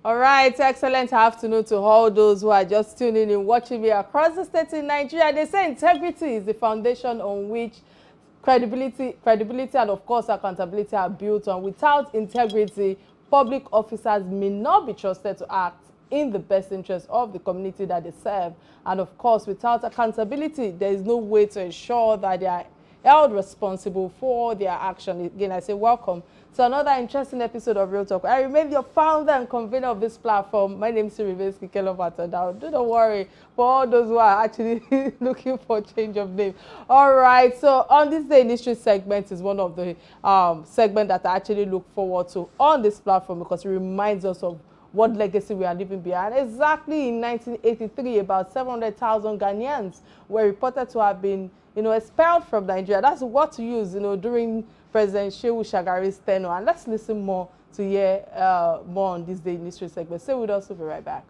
All right, excellent afternoon to all those who are just tuning in, watching me across the state in Nigeria. They say integrity is the foundation on which credibility and of course accountability are built on. Without integrity, public officers may not be trusted to act in the best interest of the community that they serve. And of course, without accountability, there is no way to ensure that they are held responsible for their action. Again, I say welcome to another interesting episode of Real Talk. I remain your founder and convener of this platform. My name is Kike Atanda-Owo. Do not worry for all those who are actually looking for change of name. All right, so on this day in history segment is one of the segments that I actually look forward to on this platform because it reminds us of what legacy we are leaving behind. Exactly in 1983, about 700,000 Ghanaians were reported to have been, expelled from Nigeria. That's what to use, during President Shehu Shagari's tenure. And let's listen more to hear more on this day in history segment. Stay with us, we'll be right back.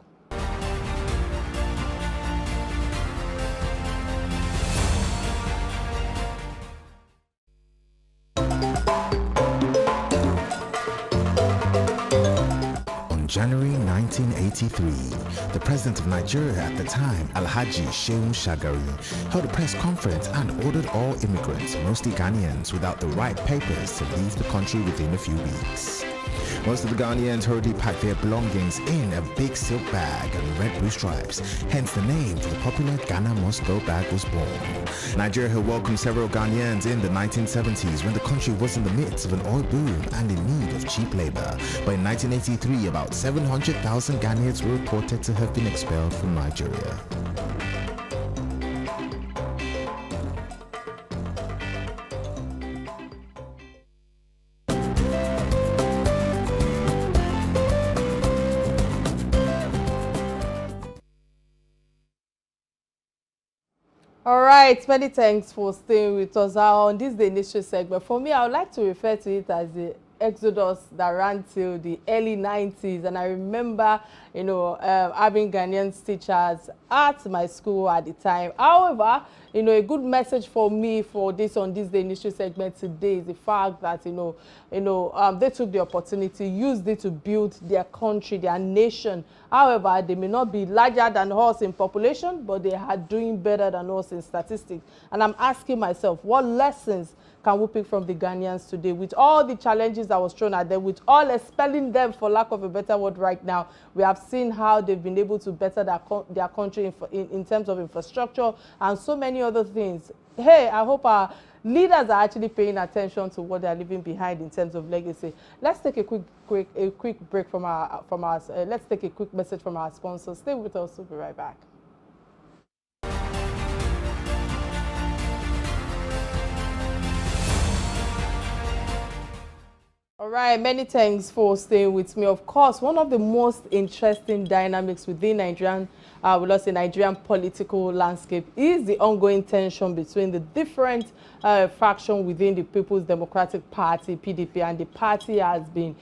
January 1983, the president of Nigeria at the time, Alhaji Shehu Shagari, held a press conference and ordered all immigrants, mostly Ghanaians, without the right papers to leave the country within a few weeks. Most of the Ghanaians hurriedly packed their belongings in a big silk bag and red blue stripes, hence the name for the popular Ghana Must Go bag was born. Nigeria had welcomed several Ghanaians in the 1970s when the country was in the midst of an oil boom and in need of cheap labor. But in 1983, about 700,000 Ghanaians were reported to have been expelled from Nigeria. All right, many thanks for staying with us on this the initial segment. For me, I would like to refer to it as the exodus that ran till the early 90s. And I remember, having Ghanaian teachers at my school at the time. However, a good message for me for this on this the initial segment today is the fact that, they took the opportunity, used it to build their country, their nation. However, they may not be larger than us in population, but they are doing better than us in statistics. And I'm asking myself, what lessons can we pick from the Ghanaians today with all the challenges that was thrown at them, with all expelling them, for lack of a better word right now? We have seen how they've been able to better their country in terms of infrastructure and so many other things. Hey, I hope our leaders are actually paying attention to what they're leaving behind in terms of legacy. Let's take a quick break from our let's take a quick message from our sponsors. Stay with us, we'll be right back. All right, many thanks for staying with me. Of course, one of the most interesting dynamics within Nigerian political landscape is the ongoing tension between the different factions within the People's Democratic Party, PDP, and the party has been,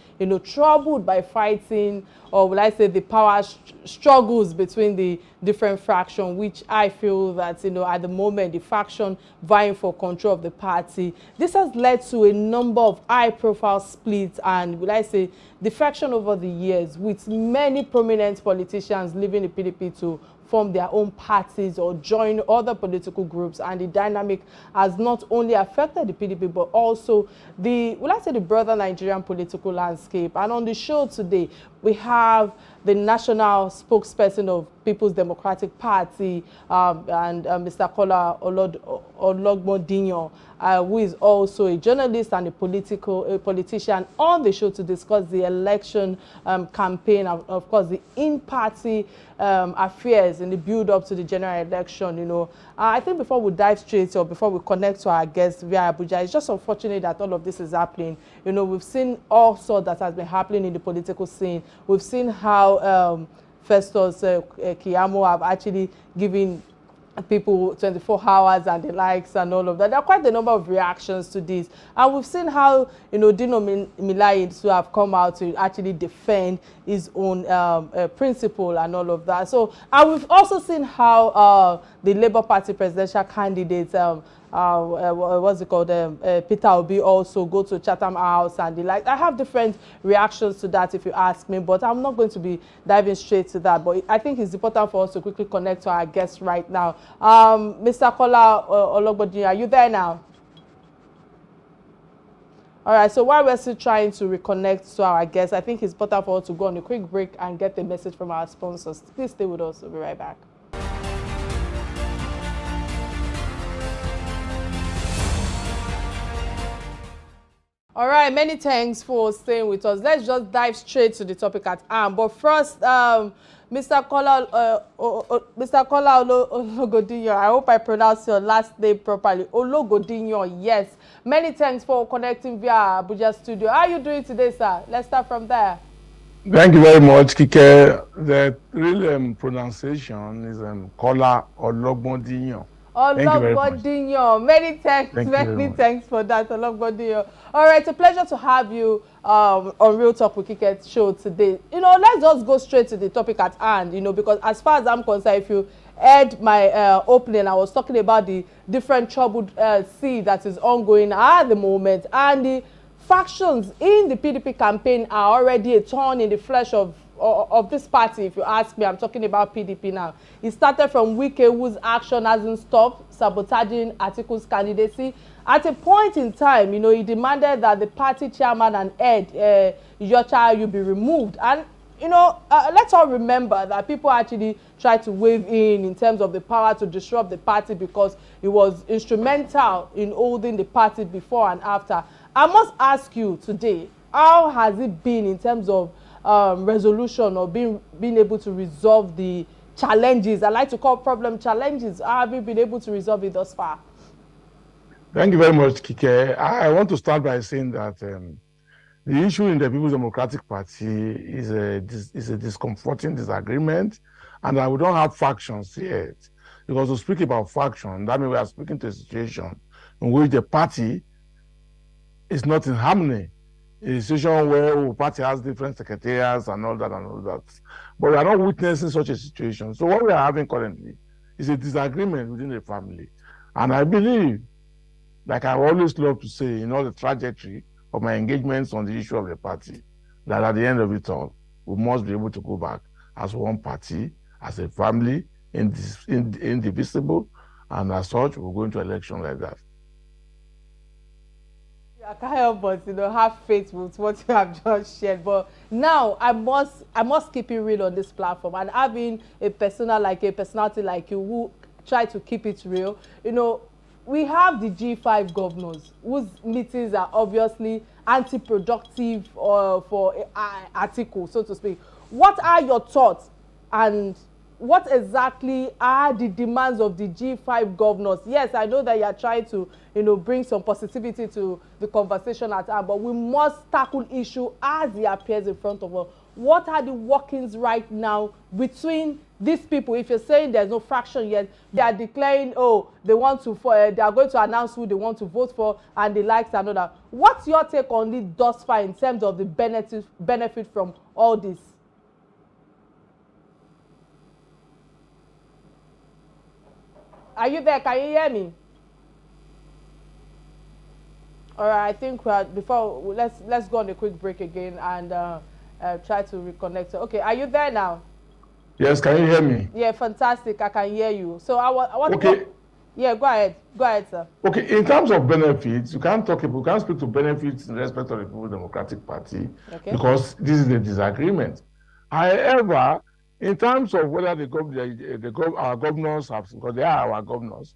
troubled by fighting, or will I say the power struggles between the different factions, which I feel that, at the moment, the faction vying for control of the party. This has led to a number of high-profile splits and, will I say, defection over the years, with many prominent politicians leaving the PDP to form their own parties or join other political groups. And the dynamic has not only affected the PDP, but also the broader Nigerian political landscape. And on the show today, we have the national spokesperson of People's Democratic Party, and Mr. Kola Ologbondiyan, who is also a journalist and a politician, on the show to discuss the election campaign, and of course the in-party affairs in the build-up to the general election. I think before we dive straight, or before we connect to our guests via Abuja, it's just unfortunate that all of this is happening. We've seen all sorts that has been happening in the political scene. We've seen how Festus Keyamo have actually given people 24 hours and the likes and all of that. There are quite a number of reactions to this. And we've seen how, Dino Melaye to have come out to actually defend his own principle and all of that. So, and we've also seen how the Labour Party presidential candidate, what's it called, Peter Obi also go to Chatham House and the like. I have different reactions to that if you ask me, but I'm not going to be diving straight to that. But I think it's important for us to quickly connect to our guests right now. Mr. Kola Ologbondiyan, are you there now? All right, so while we're still trying to reconnect to our guests, I think it's important for us to go on a quick break and get the message from our sponsors. Please stay with us. We'll be right back. All right, many thanks for staying with us. Let's just dive straight to the topic at hand. But first, Mr. Kola Ologbondiyan, I hope I pronounced your last name properly. Ologbondiyan, yes. Many thanks for connecting via Abuja studio. How are you doing today, sir? Let's start from there. Thank you very much, Kike. The real pronunciation is Kola Ologbondiyan. Ologbondiyan. Many thanks, many thanks for that, Ologbondiyan. All right, it's a pleasure to have you on Real Talk with Kike show today. Let's just go straight to the topic at hand, because as far as I'm concerned, if you heard my opening, I was talking about the different troubled sea that is ongoing at the moment, and the factions in the PDP campaign are already a thorn in the flesh of this party. If you ask me, I'm talking about PDP now. It started from Wike, whose action hasn't stopped sabotaging Atiku's candidacy. At a point in time, he demanded that the party chairman and head, Iyorchia, be removed. And let's all remember that people actually tried to wave in terms of the power to disrupt the party because it was instrumental in holding the party before and after. I must ask you today, how has it been in terms of resolution or being able to resolve the challenges? I like to call problem challenges. How have you been able to resolve it thus far? Thank you very much, Kike. I want to start by saying that the issue in the People's Democratic Party is a discomforting disagreement, and that we don't have factions yet. Because to speak about faction, that means we are speaking to a situation in which the party is not in harmony. A situation where the party has different secretariats and all that. But we are not witnessing such a situation. So what we are having currently is a disagreement within the family. And I believe, like I always love to say, in all the trajectory of my engagements on the issue of the party, that at the end of it all, we must be able to go back as one party, as a family, indivisible, and as such, we're going to election like that. I can't help but have faith with what you have just shared. But now I must keep it real on this platform, and having a personality like you who try to keep it real. We have the G5 governors whose meetings are obviously anti-productive for Atiku, so to speak. What are your thoughts, and what exactly are the demands of the G5 governors? Yes, I know that you are trying to, bring some positivity to the conversation at hand, but we must tackle issue as it appears in front of us. What are the workings right now between these people? If you're saying there's no fraction yet, they are declaring, they want to, they are going to announce who they want to vote for and the likes and all that. What's your take on this thus far in terms of the benefit from all this? Are you there? Can you hear me? All right, I think let's go on a quick break again and try to reconnect. Okay, are you there now? Yes, can you hear me? Yeah, fantastic. I can hear you. So I want okay. to yeah, go ahead. Go ahead, sir. Okay, in terms of benefits, you can't speak to benefits in respect of the People's Democratic Party, okay, because this is a disagreement. However, in terms of whether our governors have, because they are our governors,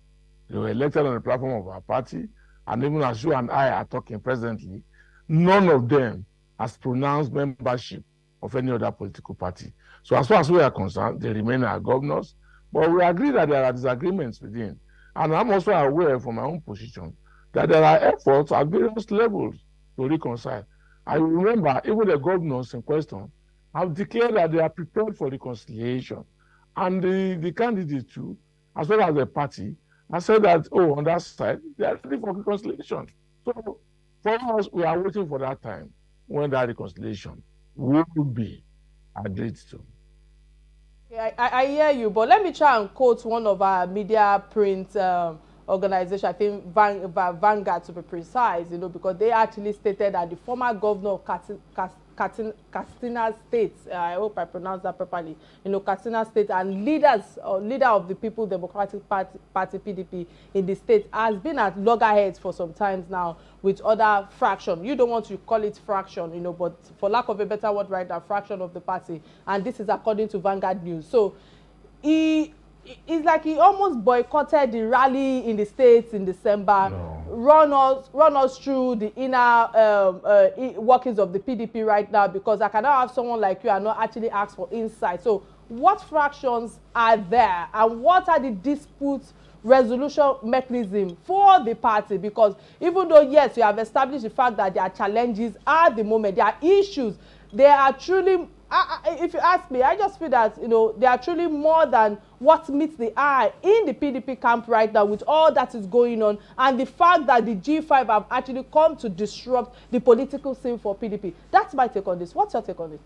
they were elected on the platform of our party, and even as you and I are talking presently, none of them has pronounced membership of any other political party. So as far as we are concerned, they remain our governors, but we agree that there are disagreements within. And I'm also aware from my own position that there are efforts at various levels to reconcile. I remember even the governors in question have declared that they are prepared for reconciliation. And the candidates too, as well as the party, have said that, on that side, they are ready for reconciliation. So for us, we are waiting for that time when that reconciliation will be agreed to. I hear you, but let me try and quote one of our media print organization, I think Vanguard to be precise, because they actually stated that the former governor of Katsina State, I hope I pronounced that properly, Katsina State, and leader of the People's Democratic Party PDP in the state has been at loggerheads for some times now with other fraction. You don't want to call it fraction, but for lack of a better word right now, fraction of the party. And this is according to Vanguard News. So it's like he almost boycotted the rally in the States in December. No. Run us through the inner workings of the PDP right now, because I cannot have someone like you and not actually ask for insight. So what fractions are there, and what are the dispute resolution mechanism for the party? Because even though, yes, you have established the fact that there are challenges at the moment, there are issues, there are truly, if you ask me, I just feel that, there are truly more than what meets the eye in the PDP camp right now with all that is going on, and the fact that the G5 have actually come to disrupt the political scene for PDP. That's my take on this. What's your take on it?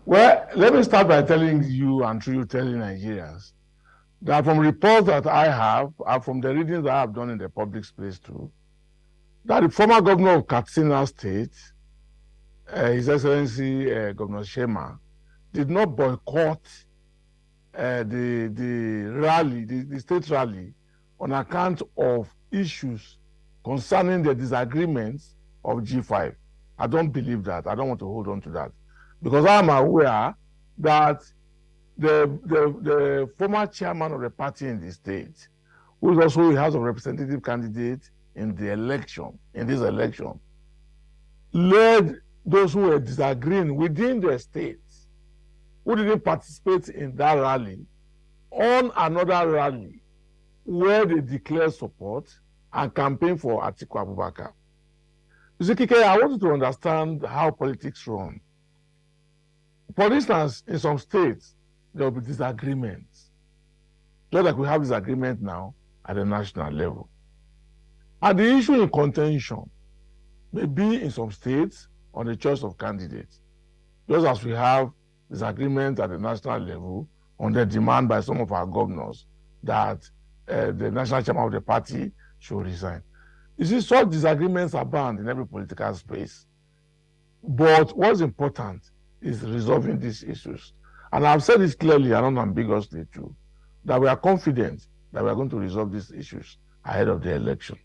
Well, let me start by telling you, and through you telling Nigerians, that from reports that I have, and from the readings that I have done in the public space too, that the former governor of Katsina State, His Excellency Governor Shema, did not boycott the rally, the state rally, on account of issues concerning the disagreements of G5. I don't believe that. I don't want to hold on to that, because I am aware that the former chairman of the party in the state, who is also a House of Representative candidate in this election, led those who were disagreeing within the state, who didn't participate in that rally, on another rally where they declared support and campaigned for Atiku Abubakar. You see, Kike, I want you to understand how politics run. For instance, in some states, there will be disagreements, just like we have disagreement now at the national level. And the issue in contention may be in some states on the choice of candidates, just as we have disagreement at the national level on the demand by some of our governors that the national chairman of the party should resign. You see, such disagreements are bound in every political space. But what's important is resolving these issues. And I've said this clearly and unambiguously too, that we are confident that we are going to resolve these issues ahead of the election.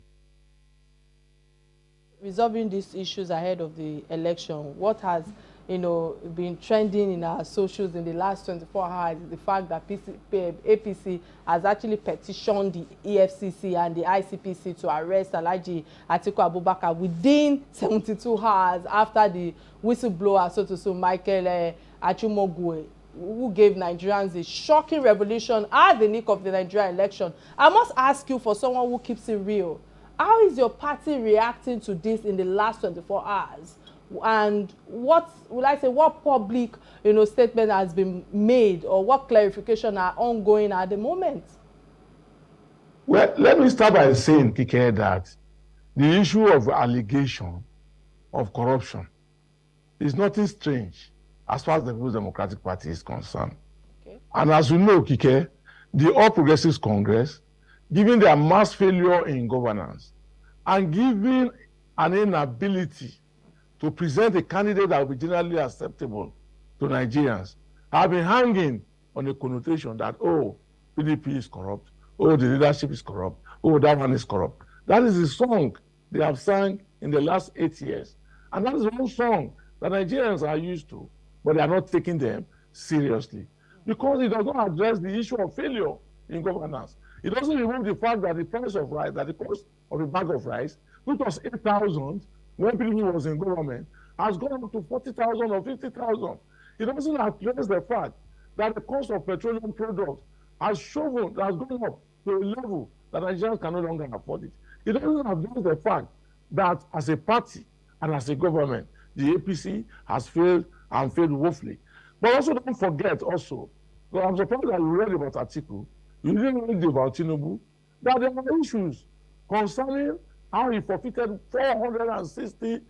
Resolving these issues ahead of the election, what has been trending in our socials in the last 24 hours is the fact that APC has actually petitioned the EFCC and the ICPC to arrest Alhaji Atiku Abubakar within 72 hours after the whistleblower, so to say, Michael Achimogwe, who gave Nigerians a shocking revelation at the nick of the Nigerian election. I must ask you, for someone who keeps it real, how is your party reacting to this in the last 24 hours? And what public statement has been made, or what clarification are ongoing at the moment? Well, let me start by saying, Kike, that the issue of allegation of corruption is nothing strange as far as the People's Democratic Party is concerned. Okay. And as you know, Kike, the All Progressives Congress, given their mass failure in governance and given an inability to present a candidate that will be generally acceptable to Nigerians, have been hanging on a connotation that, oh, PDP is corrupt, oh, the leadership is corrupt, oh, that one is corrupt. That is the song they have sung in the last 8 years. And that is one song that Nigerians are used to, but they are not taking them seriously, because it does not address the issue of failure in governance. It doesn't remove the fact that the price of rice, that the cost of a bag of rice, which was 8,000 when PDP was in government, has gone up to 40,000 or 50,000. It doesn't address the fact that the cost of petroleum products has gone up to a level that Nigerians can no longer afford it. It doesn't address the fact that as a party and as a government, the APC has failed and failed woefully. But also don't forget also, because I'm surprised that you read about Atiku, you didn't read about Tinubu, that there are issues concerning how he forfeited $460,000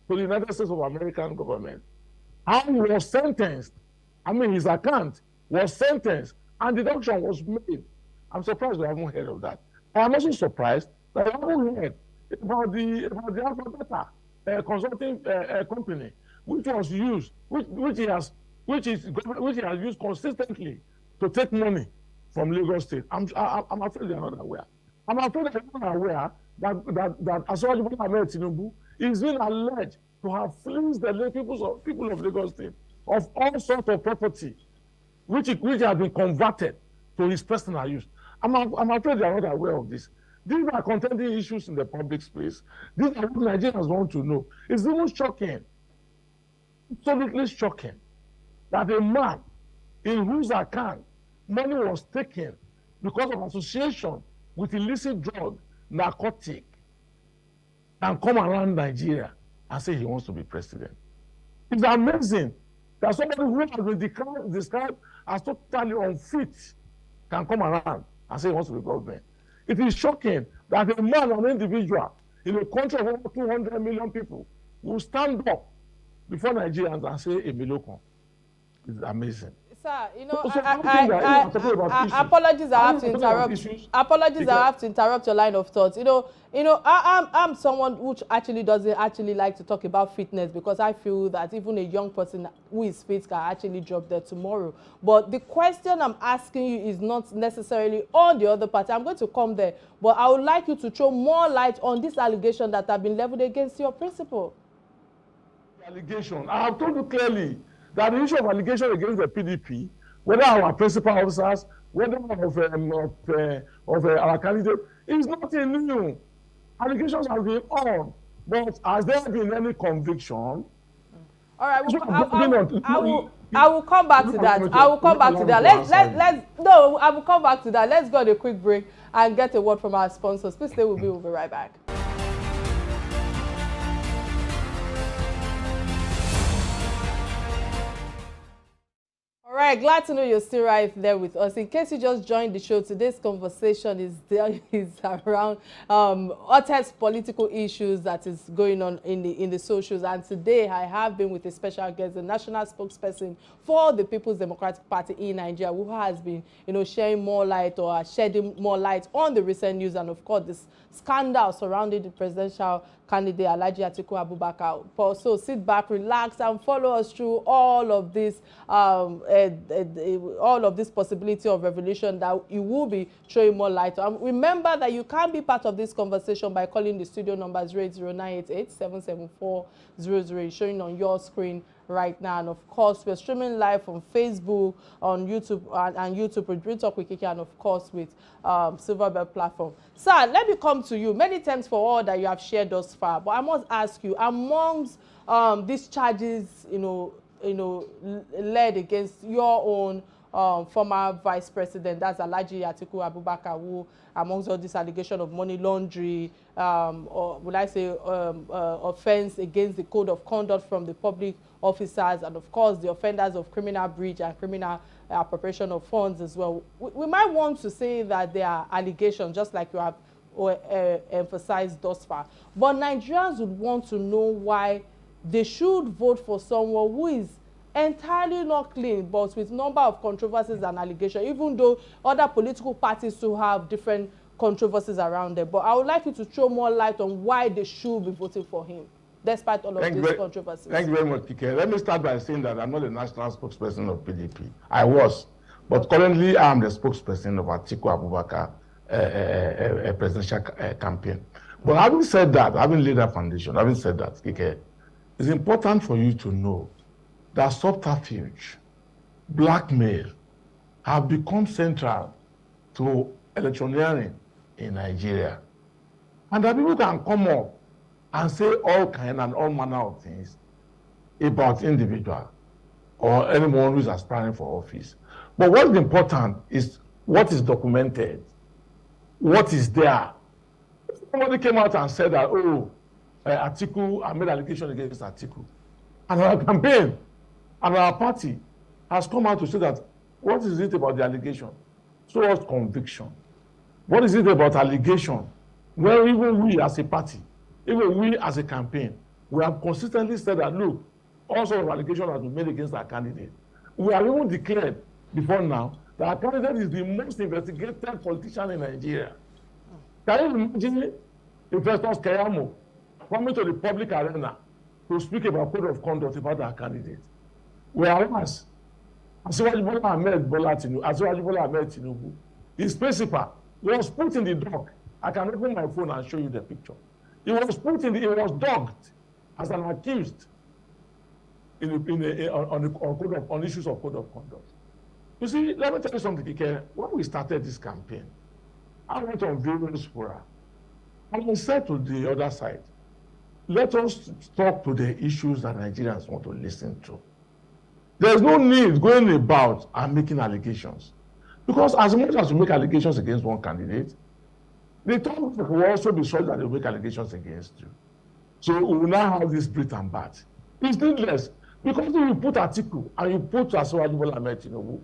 to the United States of American government. How he was sentenced, his account was sentenced, and deduction was made. I'm surprised we haven't heard of that. I am also surprised that we haven't heard about the Alpha Beta consulting company, which was used, which he has used consistently to take money from Lagos State. I'm afraid they are not aware. I'm afraid they are not aware that Aso Ahmed Tinubu is being alleged to have fleeced the people of Lagos State of all sorts of property, which has been converted to his personal use. I'm afraid they are not aware of this. These are contending issues in the public space. These are what Nigerians want to know. It's even shocking, absolutely shocking, that a man in whose account money was taken because of association with illicit drug, narcotic, can come around Nigeria and say he wants to be president. It's amazing that somebody who has been described as totally unfit can come around and say he wants to be government. It is shocking that a man, an individual, in a country of over 200 million people, will stand up before Nigerians and say a Miloko. It's amazing. Sir, you know, apologies, I have to interrupt. Apologies, I have to interrupt your line of thoughts. You know, I'm someone who actually doesn't like to talk about fitness, because I feel that even a young person who is fit can actually drop dead tomorrow. But the question I'm asking you is not necessarily on the other party. I'm going to come there, but I would like you to throw more light on this allegation that have been leveled against your principal. Allegation. I have told you clearly that the issue of allegation against the PDP, whether our principal officers, whether of our candidate, is nothing new. Allegations have been on, but has there been any conviction? All right, I will come back to that. I will come back to that. I will come back to that. Let's go on a quick break and get a word from our sponsors. Please stay with me. We'll be right back. All right, glad to know you're still right there with us. In case you just joined the show, today's conversation is around hottest political issues that is going on in the socials. And today I have been with a special guest, the national spokesperson for the People's Democratic Party in Nigeria, who has been, sharing more light or shedding more light on the recent news and, of course, this scandal surrounding the presidential candidate Alhaji Atiku Abubakar. So sit back, relax, and follow us through all of this possibility of revelation that you will be showing more light on. Remember that you can be part of this conversation by calling the studio numbers 08098877400, showing on your screen right now. And of course, we're streaming live on Facebook, on YouTube, and YouTube with Real Talk with Kike, and of course with Silverbell platform. Sir, let me come to you. Many thanks for all that you have shared thus far, but I must ask you, amongst these charges, led against your own former vice president, that's Alhaji Atiku Abubakar, who, amongst all this allegation of money laundering, or would I say offense against the code of conduct from the public officers, and of course the offenders of criminal breach and criminal appropriation of funds as well. We might want to say that they are allegations, just like you have emphasized thus far. But Nigerians would want to know why they should vote for someone who is entirely not clean, but with number of controversies and allegations, even though other political parties still have different controversies around them. But I would like you to throw more light on why they should be voting for him, despite all of these controversies. Thank you very much, Kike. Let me start by saying that I'm not the national spokesperson of PDP. I was, but currently I'm the spokesperson of Atiku Abubakar presidential campaign. But having said that, having laid that foundation, having said that, Kike, it's important for you to know that subterfuge, blackmail, have become central to electioneering in Nigeria. And that people can come up and say all kind and all manner of things about individual or anyone who is aspiring for office. But what is important is what is documented, what is there. Somebody came out and said that, Atiku, I made allegation against Atiku. And our campaign and our party has come out to say that, what is it about the allegation? So what's conviction? What is it about allegation? Well, even we as a party, even we as a campaign, we have consistently said that, look, all sorts of allegations have been made against our candidate. We have even declared before now that our candidate is the most investigated politician in Nigeria. Can you imagine Investors Keyamo coming to the public arena to speak about code of conduct about our candidate? Whereas, Asiwaju Bola Ahmed Tinubu, his principal was put in the dock. I can open my phone and show you the picture. He was dogged as an accused on issues of code of conduct. You see, let me tell you something, Kike. When we started this campaign, I went on various fora, and I said to the other side, let us talk to the issues that Nigerians want to listen to. There's no need going about and making allegations. Because as much as you make allegations against one candidate, the talk will also be sure that they make allegations against you. So we will now have this brit and bat. It's needless. Because if you put Atiku and you put Asiwaju Bola Ahmed Tinubu,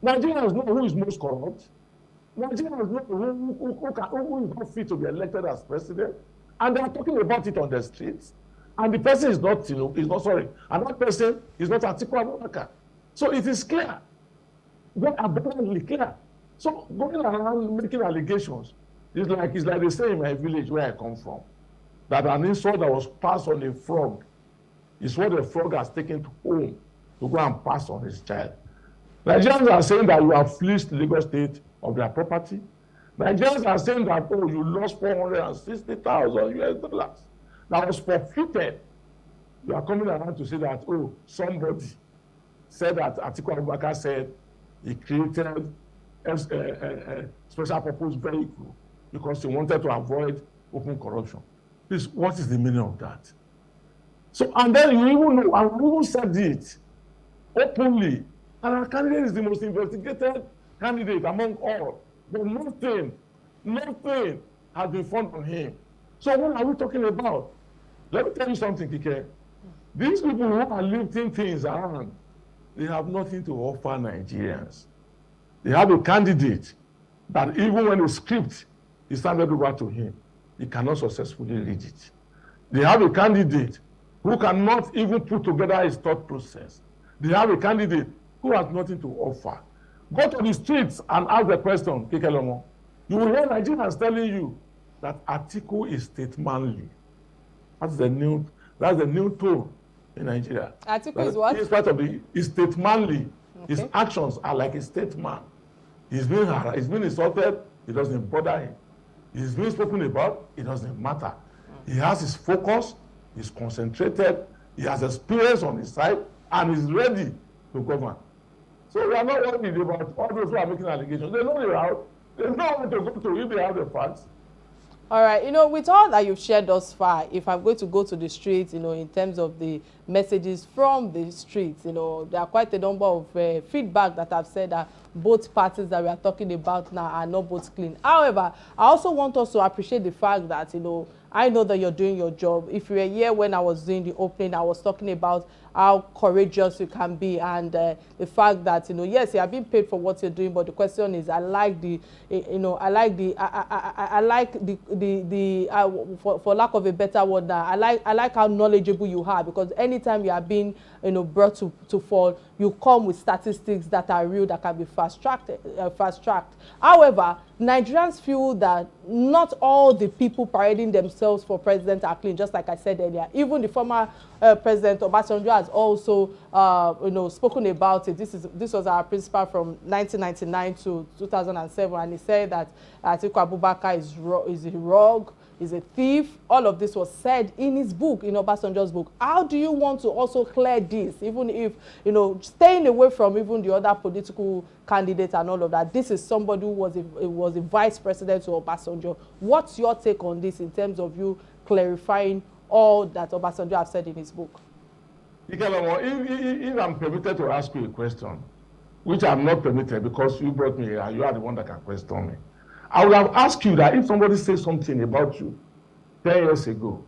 Nigerians know who is most corrupt. Nigerians know who is not fit to be elected as president. And they are talking about it on the streets. And the person is not, and that person is not Atiku Abubakar. So it is clear, very abundantly clear. So going around making allegations is like they say in my village where I come from, that an insult that was passed on a frog is what the frog has taken home to go and pass on his child. Nigerians are saying that you have fleeced Lagos State of their property. Nigerians are saying that, oh, you lost $460,000 that was forfeited. You are coming around to say that, oh, somebody said that Atiku Abubakar said he created a special purpose vehicle because he wanted to avoid open corruption. Please, what is the meaning of that? So, and then you even know, and we even said it openly, and our candidate is the most investigated candidate among all, but nothing has been found on him. So what are we talking about? Let me tell you something, Kike. These people who are lifting things around, they have nothing to offer Nigerians. They have a candidate that even when the script is handed over to him, he cannot successfully read it. They have a candidate who cannot even put together his thought process. They have a candidate who has nothing to offer. Go to the streets and ask the question, Kike Lomo. You will hear Nigerians telling you that Atiku is statesmanly. That's the new tone in Nigeria. Atiku is what? He's part of he's statesmanly. Okay. His actions are like a statesman. He's been insulted, it doesn't bother him. He's being spoken about, it doesn't matter. He has his focus, he's concentrated, he has experience on his side, and he's ready to govern. So we are not worried about all those who are making allegations. They know the route. They know where to go to if they have the facts. All right, with all that you've shared thus far, if I'm going to go to the streets, in terms of the messages from the streets, there are quite a number of feedback that I've said that both parties that we are talking about now are not both clean. However, I also want us to appreciate the fact that, I know that you're doing your job. If you were here when I was doing the opening, I was talking about how courageous you can be, and the fact that, yes, you are being paid for what you're doing, but the question is, for lack of a better word now, I like how knowledgeable you are, because anytime you are being, brought to fall, you come with statistics that are real, that can be fast-tracked. However, Nigerians feel that not all the people parading themselves for president are clean, just like I said earlier. Even the former President Obasanjo has also, spoken about it. This was our principal from 1999 to 2007, and he said that Atiku Abubakar is a rogue, is a thief. All of this was said in his book, in Obasanjo's book. How do you want to also clear this, even if, staying away from even the other political candidates and all of that? This is somebody who was a vice president to Obasanjo. What's your take on this in terms of you clarifying all that Obasanjo has said in his book? If I'm permitted to ask you a question, which I'm not permitted because you brought me here and you are the one that can question me, I would have asked you that if somebody says something about you 10 years ago,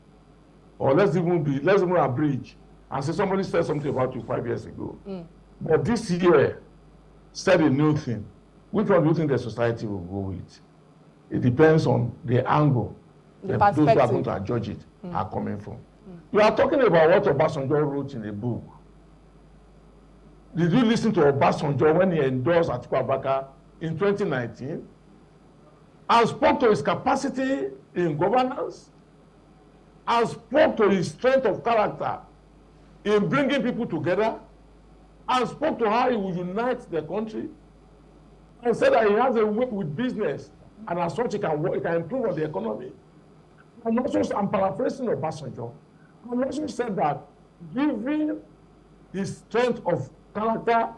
or let's even abridge and say somebody said something about you 5 years ago, but this year said a new thing, which one do you think the society will go with? It depends on the angle that those who are going to judge it are coming from. We are talking about what Obasanjo wrote in a book. Did you listen to Obasanjo when he endorsed Atiku Abubakar in 2019 and spoke to his capacity in governance and spoke to his strength of character in bringing people together and spoke to how he will unite the country and said that he has a way with business and as such he can improve on the economy? And also, I'm paraphrasing Obasanjo, and also said that given his strength of character,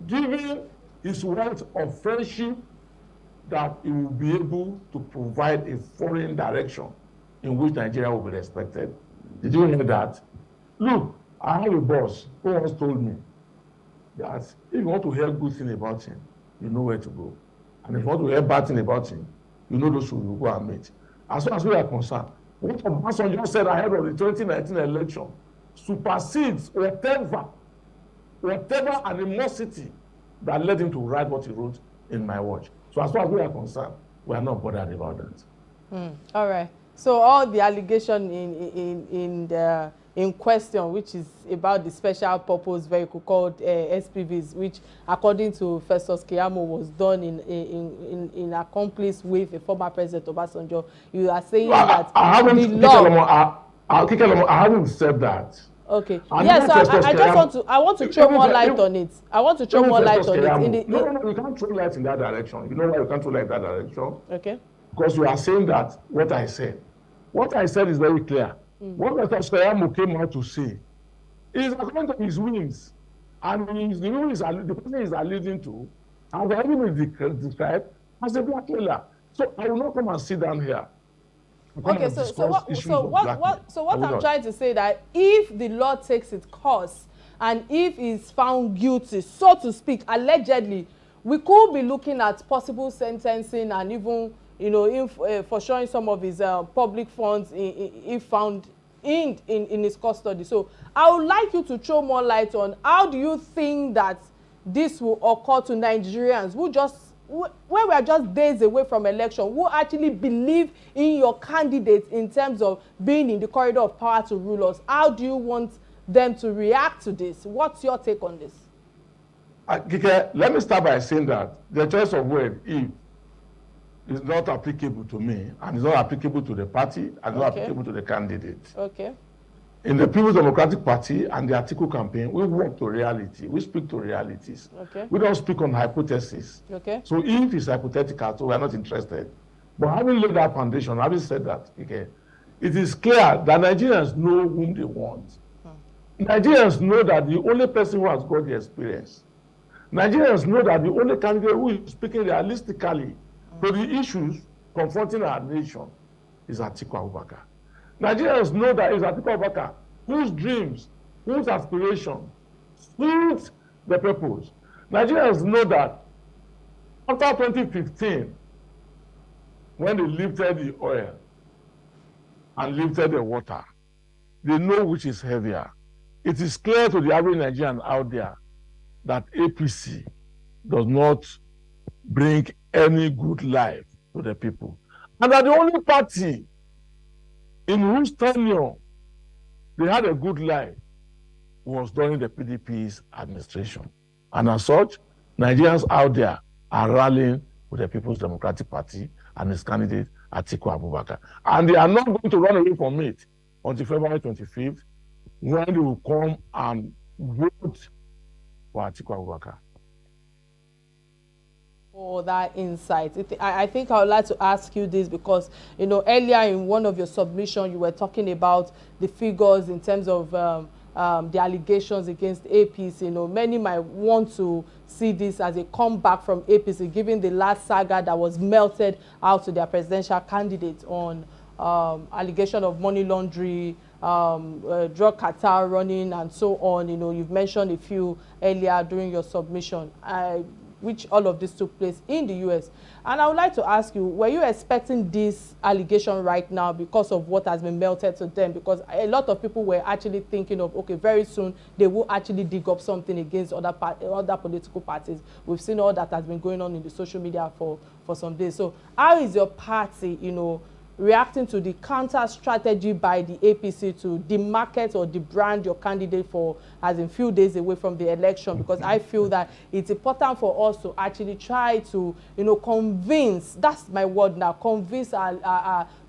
given his wealth of friendship, that he will be able to provide a foreign direction in which Nigeria will be respected. Did you hear that? Look, I have a boss who once told me that if you want to hear good thing about him, you know where to go. And if you want to hear bad thing about him, you know those who will go and meet. As far as we are concerned, what Obasanjo said ahead of the 2019 election supersedes whatever animosity that led him to write what he wrote in my watch. So as far as we are concerned, we are not bothered about that. All right. So all the allegation in question, which is about the special purpose vehicle called SPVs, which according to Festus Keyamo was done in accomplice with a former president Obasanjo, you are saying that I haven't, the law. I haven't said that. Okay. Yes, so I just want to throw more light on it. I want to throw more light on it. No, you can't throw light in that direction. You know why you can't throw light in that direction? Okay. Because you are saying that what I said. What I said is very clear. What Mr. Keyamo came out to say is according to his wings, and the wings the person is alluding to has already been described as a blackmailer. So I will not come and sit down here. Okay, so what I'm trying to say that if the law takes its course and if he's found guilty, so to speak, allegedly, we could be looking at possible sentencing and even, you know, for showing some of his public funds if found in his custody. So I would like you to throw more light on how do you think that this will occur to Nigerians who just, when we are just days away from election, who actually believe in your candidate in terms of being in the corridor of power to rule us? How do you want them to react to this? What's your take on this? Kike, let me start by saying that the choice of word "if" is not applicable to me, and it's not applicable to the party, and it's not applicable to the candidate. Okay. In the People's Democratic Party and the Atiku campaign, we work to reality. We speak to realities. Okay. We don't speak on hypotheses. Okay. So if it's hypothetical, so we are not interested. But having laid that foundation, having said that, okay, it is clear that Nigerians know whom they want. Nigerians know that the only person who has got the experience. Nigerians know that the only candidate who is speaking realistically to the issues confronting our nation is Atiku Abubakar. Nigerians know that it's Atiku Abubakar whose dreams, whose aspirations suit the purpose. Nigerians know that after 2015, when they lifted the oil and lifted the water, they know which is heavier. It is clear to the average Nigerian out there that APC does not bring any good life to the people. And that the only party in whose tenure they had a good life was during the PDP's administration. And as such, Nigerians out there are rallying with the People's Democratic Party and its candidate, Atiku Abubakar. And they are not going to run away from it until February 25th, when they will come and vote for Atiku Abubakar. For that insight, I think I would like to ask you this because, you know, earlier in one of your submissions, you were talking about the figures in terms of the allegations against APC. You know, many might want to see this as a comeback from APC, given the last saga that was melted out to their presidential candidate on allegation of money laundering, drug cartel running, and so on. You know, you've mentioned a few earlier during your submission, which all of this took place in the US. And I would like to ask you, were you expecting this allegation right now because of what has been melted to them? Because a lot of people were actually thinking of, okay, very soon they will actually dig up something against other political parties. We've seen all that has been going on in the social media for some days. So how is your party, you know, reacting to the counter strategy by the APC to demarket or debrand your candidate for as in few days away from the election, because I feel that it's important for us to actually try to, you know, convince, that's my word now, convince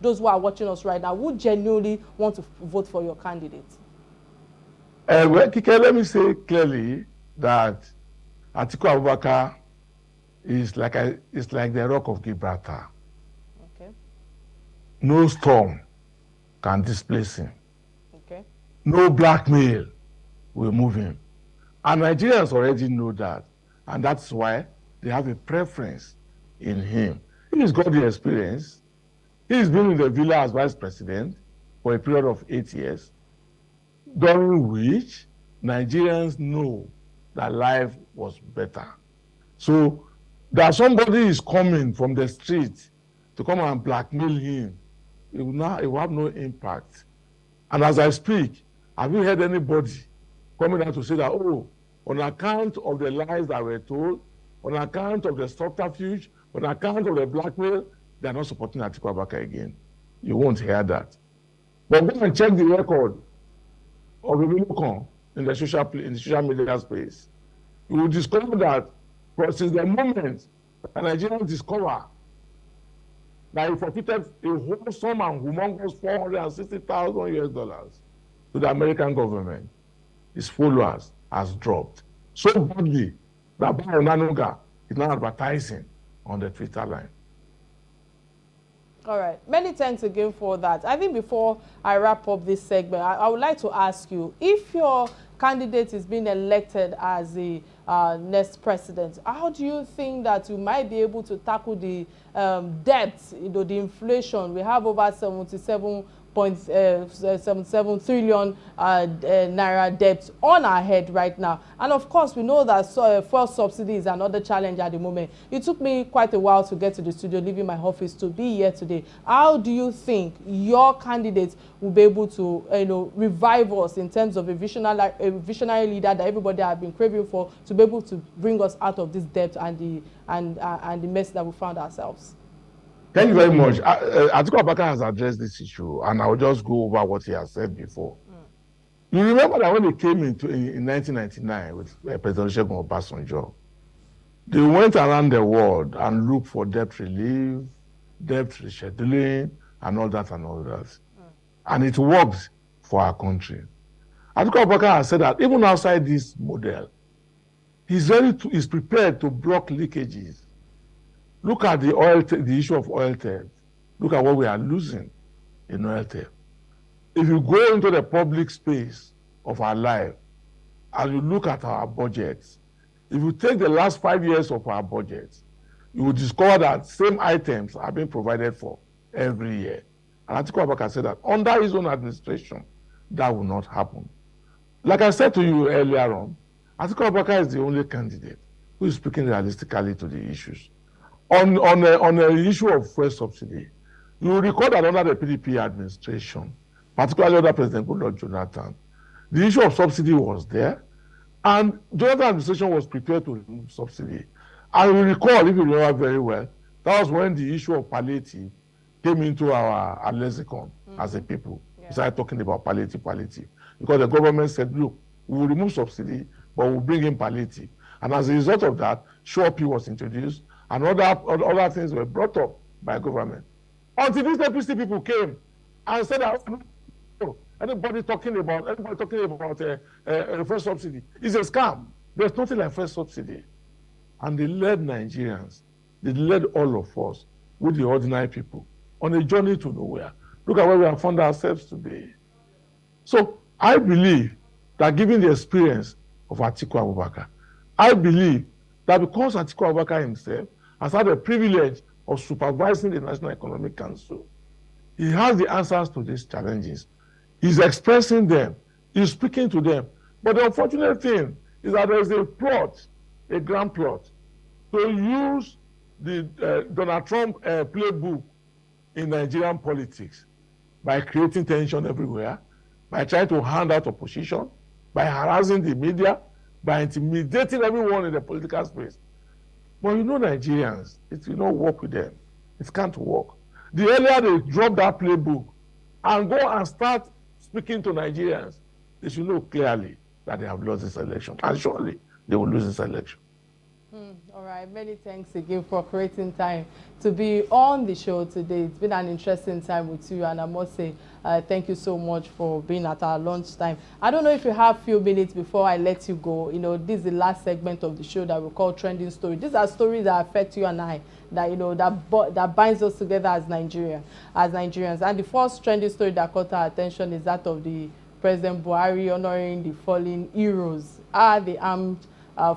those who are watching us right now who genuinely want to vote for your candidate. Well, Kike, let me say clearly that Atiku Abubakar is like the Rock of Gibraltar. Okay. No storm can displace him. Okay. No blackmail will move him. And Nigerians already know that. And that's why they have a preference in him. He's got the experience. He's been in the villa as vice president for a period of 8 years, during which Nigerians know that life was better. So that somebody is coming from the street to come and blackmail him, it will have no impact. And as I speak, have you heard anybody coming out to say that, oh, on account of the lies that were told, on account of the subterfuge, on account of the blackmail, they are not supporting Atiku Abubakar again? You won't hear that. But go and check the record of Remembrance in the social media space. You will discover that since the moment that Nigerians discover that he forfeited a wholesome and humongous $460,000 to the American government, his followers has dropped so badly that Bayo Nanuga is now advertising on the Twitter line. All right. Many thanks again for that. I think before I wrap up this segment, I would like to ask you, if your candidate is being elected as the next president, how do you think that you might be able to tackle the debt, you know, the inflation? We have over 77.77 trillion naira debt on our head right now. And of course, we know that fuel subsidy is another challenge at the moment. It took me quite a while to get to the studio, leaving my office to be here today. How do you think your candidate will be able to, you know, revive us in terms of a visionary leader that everybody has been craving for, to be able to bring us out of this debt and the mess that we found ourselves? Thank you very much. Atiku Abubakar has addressed this issue, and I will just go over what he has said before. You remember that when they came in 1999 with President Obasanjo, they went around the world and looked for debt relief, debt rescheduling, and all that and all that. And it worked for our country. Atiku Abubakar has said that even outside this model, he's prepared to block leakages. Look at the issue of oil theft. Look at what we are losing in oil theft. If you go into the public space of our life and you look at our budgets, if you take the last 5 years of our budgets, you will discover that same items are being provided for every year. And Atiku Abubakar said that under his own administration, that will not happen. Like I said to you earlier on, Atiku Abubakar is the only candidate who is speaking realistically to the issues. On the issue of fuel subsidy, you will recall that under the PDP administration, particularly under President Goodluck Jonathan, the issue of subsidy was there, and Jonathan administration was prepared to remove subsidy. I will recall, if you remember very well, that was when the issue of palliative came into our lexicon as a people. Yeah. We started talking about palliative, because the government said, look, we will remove subsidy, but we'll bring in palliative. And as a result of that, SURP was introduced, and other things were brought up by government. Until these APC people came and said that anybody talking about a first subsidy is a scam. There's nothing like first subsidy. And they led Nigerians, they led all of us, with the ordinary people, on a journey to nowhere. Look at where we have found ourselves today. So I believe that given the experience of Atiku Abubakar, I believe that because Atiku Abubakar himself has had the privilege of supervising the National Economic Council, he has the answers to these challenges. He's expressing them, he's speaking to them. But the unfortunate thing is that there is a plot, a grand plot, to use the Donald Trump playbook in Nigerian politics by creating tension everywhere, by trying to hand out opposition, by harassing the media, by intimidating everyone in the political space. But you know Nigerians, it will not work with them. It can't work. the earlier they drop that playbook and go and start speaking to Nigerians, they should know clearly that they have lost this election. And surely they will lose this election. All right, many thanks again for creating time to be on the show today. It's been an interesting time with you, and I must say thank you so much for being at our lunchtime. I don't know if you have a few minutes before I let you go. You know, this is the last segment of the show that we call Trending Story. These are stories that affect you and I, that, you know, that binds us together as Nigerians. And the first trending story that caught our attention is that of the President Buhari honoring the fallen heroes at the Armed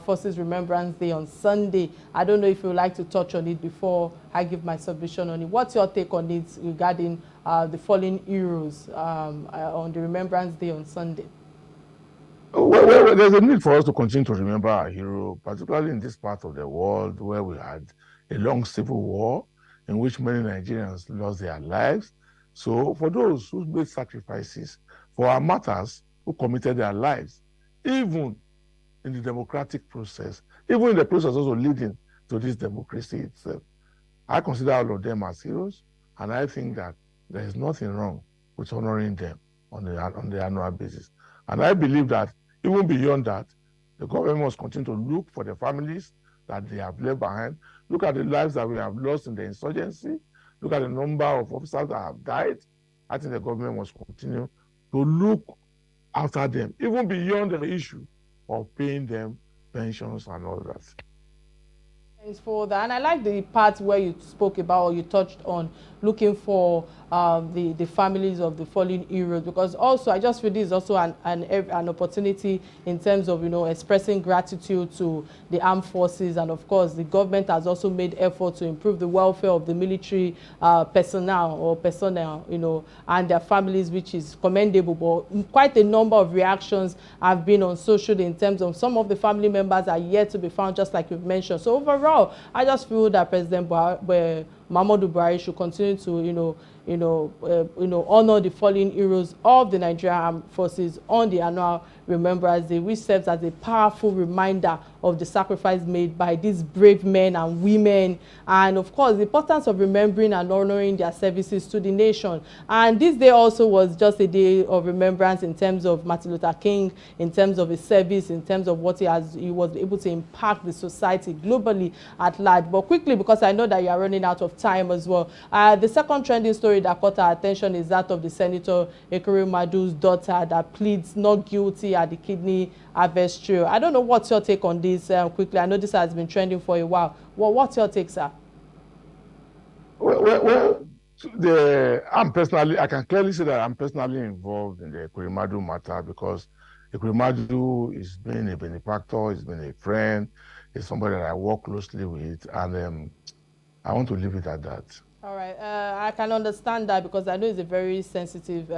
Forces Remembrance Day on Sunday. I don't know if you would like to touch on it before I give my submission on it. What's your take on it regarding the fallen heroes on the Remembrance Day on Sunday? Well, there's a need for us to continue to remember our hero, particularly in this part of the world where we had a long civil war in which many Nigerians lost their lives. So for those who made sacrifices, for our martyrs who committed their lives, even in the democratic process, even in the process also leading to this democracy itself, I consider all of them as heroes, and I think that there is nothing wrong with honoring them on the annual basis. And I believe that even beyond that, the government must continue to look for the families that they have left behind. Look at the lives that we have lost in the insurgency. Look at the number of officers that have died. I think the government must continue to look after them, even beyond the issue of paying them pensions and all that. Thanks for that. And I like the part where you spoke about, or you touched on, looking for the families of the fallen heroes, because also I just feel this is also an opportunity in terms of, you know, expressing gratitude to the armed forces, and of course the government has also made effort to improve the welfare of the military personnel, you know, and their families, which is commendable. But quite a number of reactions have been on social in terms of some of the family members are yet to be found, just like you've mentioned. So overall, I just feel that President Muhammadu Buhari should continue to, honor the fallen heroes of the Nigerian Armed Forces on the annual Remembrance Day, which serves as a powerful reminder of the sacrifice made by these brave men and women, and of course the importance of remembering and honoring their services to the nation. And this day also was just a day of remembrance in terms of Martin Luther King, in terms of his service, in terms of what he was able to impact the society globally at large. But quickly, because I know that you are running out of time as well, the second trending story that caught our attention is that of the Senator Ekweremadu's daughter that pleads not guilty at the kidney harvest trial. I don't know what's your take on this quickly. I know this has been trending for a while. Well, what's your take, sir? Well, I can clearly say that I'm personally involved in the Ekweremadu matter, because Ekweremadu has been a benefactor, he's been a friend, he's somebody that I work closely with, and I want to leave it at that. All right, I can understand that, because I know it's a very sensitive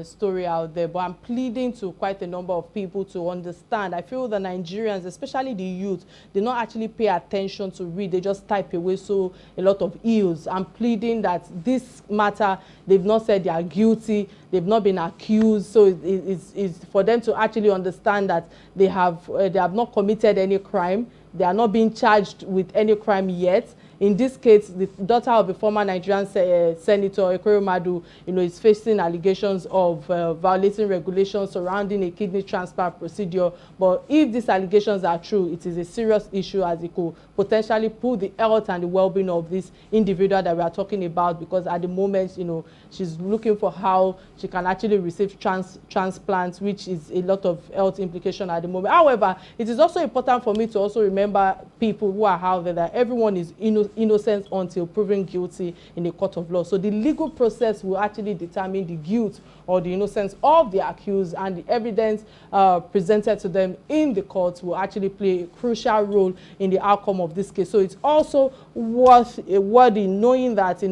story out there, but I'm pleading to quite a number of people to understand. I feel the Nigerians, especially the youth, they not actually pay attention to read. They just type away so a lot of ills. I'm pleading that this matter, they've not said they are guilty, they've not been accused, so it's for them to actually understand that they have not committed any crime. They are not being charged with any crime yet. In this case, the daughter of the former Nigerian Senator Ekweremadu, is facing allegations of violating regulations surrounding a kidney transplant procedure. But if these allegations are true, it is a serious issue, as it could potentially put the health and the well-being of this individual that we are talking about, because at the moment, she's looking for how she can actually receive transplants, which is a lot of health implication at the moment. However, it is also important for me to also remember people who are out there, that everyone is innocent until proven guilty in a court of law. So the legal process will actually determine the guilt or the innocence of the accused, and the evidence presented to them in the court will actually play a crucial role in the outcome of this case. So it's also worthy knowing that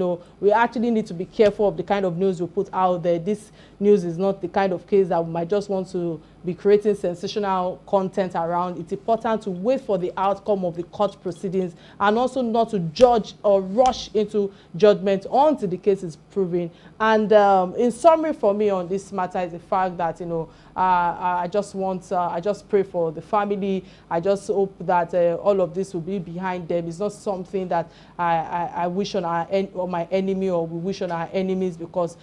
we actually need to be careful of the kind of news we put out there. This news is not the kind of case that we might just want to be creating sensational content around. It's important to wait for the outcome of the court proceedings and also not to judge or rush into judgment until the case is proven. And in summary for me on this matter is the fact that, I just pray for the family. I just hope that all of this will be behind them. It's not something that I wish on my enemy, or we wish on our enemies, because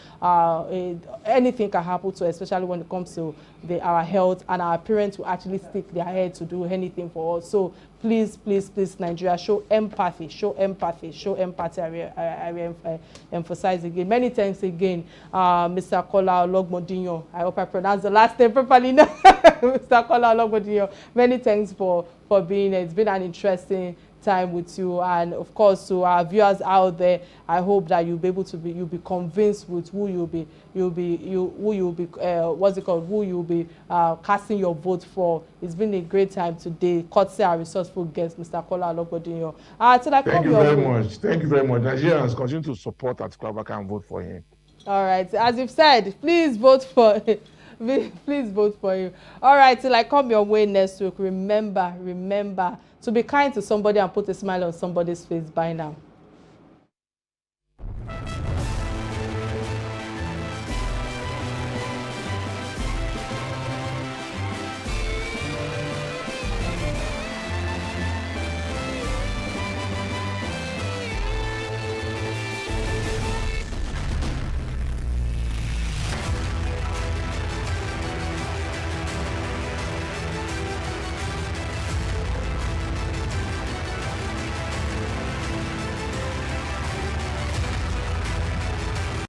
anything can happen to us, especially when it comes to our health, and our parents will actually stick their head to do anything for us. So please, please, please, Nigeria, show empathy, show empathy, show empathy. I will emphasize again. Many thanks again, Mr. Kola Ologbondiyan. I hope I pronounced the last name properly now. Mr. Kola Ologbondiyan, many thanks for being here. It's been an interesting time with you, and of course to our viewers out there, I hope that you'll be convinced with who you'll be casting your vote for. It's been a great time today, courtesy our resourceful guest, Mr. Kola Ologbondiyan. Thank you very much. Thank you very much. Nigerians continue to support Atiku Abubakar and vote for him. All right, as you've said, please vote for please vote for him. All right, till I come your way next week, remember to be kind to somebody and put a smile on somebody's face. Bye now.